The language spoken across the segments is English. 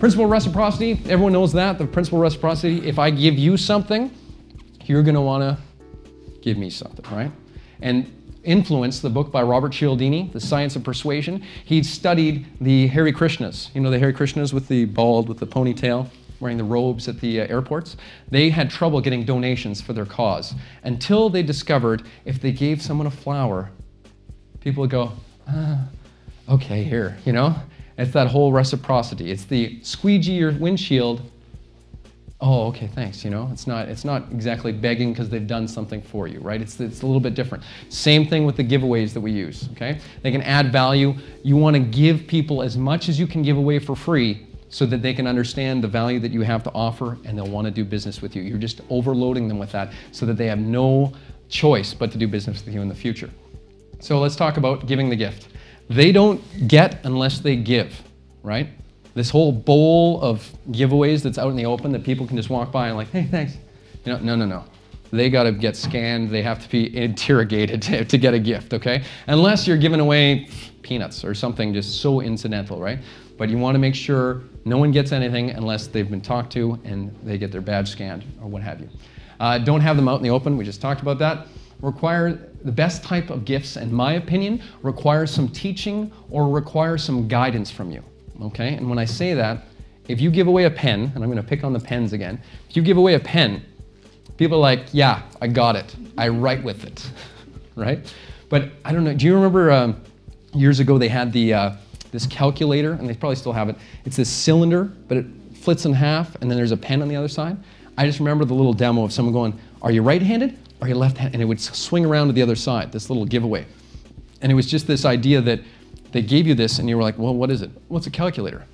Principle of reciprocity, everyone knows that. The principle of reciprocity, if I give you something, you're going to want to give me something, right? And Influence, the book by Robert Cialdini, The Science of Persuasion, he studied the Hare Krishnas. You know the Hare Krishnas with the bald, with the ponytail, wearing the robes at the airports? They had trouble getting donations for their cause until they discovered if they gave someone a flower, people would go, okay, here, you know? It's that whole reciprocity. It's the squeegee your windshield. Oh, okay, thanks, you know? It's not exactly begging because they've done something for you, right? It's a little bit different. Same thing with the giveaways that we use, okay? They can add value. You want to give people as much as you can give away for free so that they can understand the value that you have to offer and they'll want to do business with you. You're just overloading them with that so that they have no choice but to do business with you in the future. So let's talk about giving the gift. They don't get unless they give, right? This whole bowl of giveaways that's out in the open that people can just walk by and like, hey, thanks. You know, no. They got to get scanned. They have to be interrogated to get a gift, okay? Unless you're giving away peanuts or something just so incidental, right? But you want to make sure no one gets anything unless they've been talked to and they get their badge scanned or what have you. Don't have them out in the open. We just talked about that. The best type of gifts, in my opinion, requires some teaching or requires some guidance from you, okay? And when I say that, if you give away a pen, and I'm going to pick on the pens again, if you give away a pen, people are like, yeah, I got it. I write with it, right? But I don't know, do you remember years ago they had this calculator, and they probably still have it. It's this cylinder, but it flits in half, and then there's a pen on the other side. I just remember the little demo of someone going, are you right-handed? Or your left hand, and it would swing around to the other side, this little giveaway. And it was just this idea that they gave you this and you were like, well, what is it? Well, it's a calculator.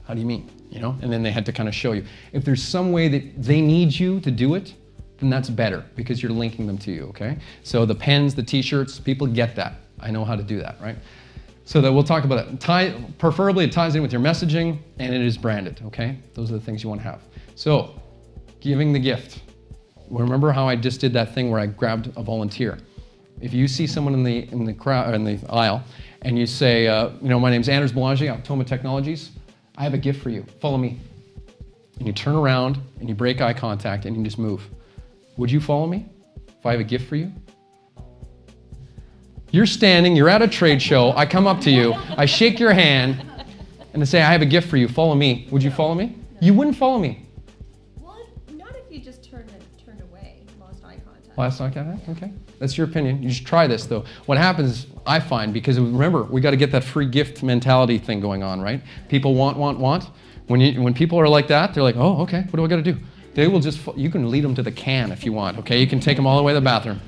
How do you mean? You know? And then they had to kind of show you. If there's some way that they need you to do it, then that's better because you're linking them to you, okay? So the pens, the t-shirts, people get that. I know how to do that, right? So that we'll talk about it. Preferably it ties in with your messaging and it is branded, okay? Those are the things you want to have. So, giving the gift. Remember how I just did that thing where I grabbed a volunteer? If you see someone in the crowd, in the aisle, and you say, you know, my name's Anders Belanger, Optoma Technologies. I have a gift for you. Follow me. And you turn around and you break eye contact and you just move. Would you follow me if I have a gift for you? You're standing. You're at a trade show. I come up to you. I shake your hand, and I say, I have a gift for you. Follow me. Would you follow me? You wouldn't follow me. Last eye contact? Okay. That's your opinion. You should try this, though. What happens, I find, because remember, we got to get that free gift mentality thing going on, right? People want. When people are like that, they're like, oh, okay, what do I got to do? They will just, you can lead them to the can if you want, okay? You can take them all the way to the bathroom.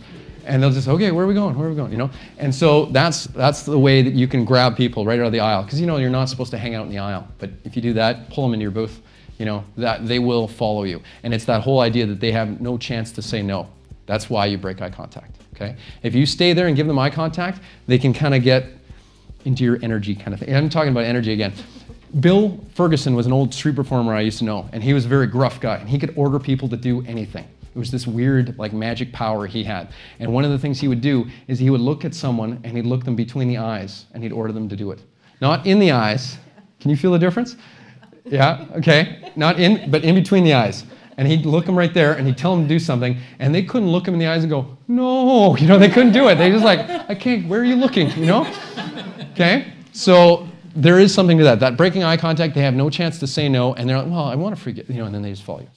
And they'll just, okay, where are we going? Where are we going? You know? And so that's the way that you can grab people right out of the aisle. Because, you know, you're not supposed to hang out in the aisle. But if you do that, pull them into your booth, you know, that they will follow you. And it's that whole idea that they have no chance to say no. That's why you break eye contact, okay? If you stay there and give them eye contact, they can kind of get into your energy kind of thing. I'm talking about energy again. Bill Ferguson was an old street performer I used to know, and he was a very gruff guy, and he could order people to do anything. It was this weird, like, magic power he had. And one of the things he would do is he would look at someone, and he'd look them between the eyes, and he'd order them to do it. Not in the eyes. Can you feel the difference? Yeah, okay. Not in, but in between the eyes. And he'd look them right there, and he'd tell them to do something, and they couldn't look him in the eyes and go, no, you know, they couldn't do it. They just like, I can't, where are you looking, you know? Okay, so there is something to that. That breaking eye contact, they have no chance to say no, and they're like, well, I want to forget, you know, and then they just follow you.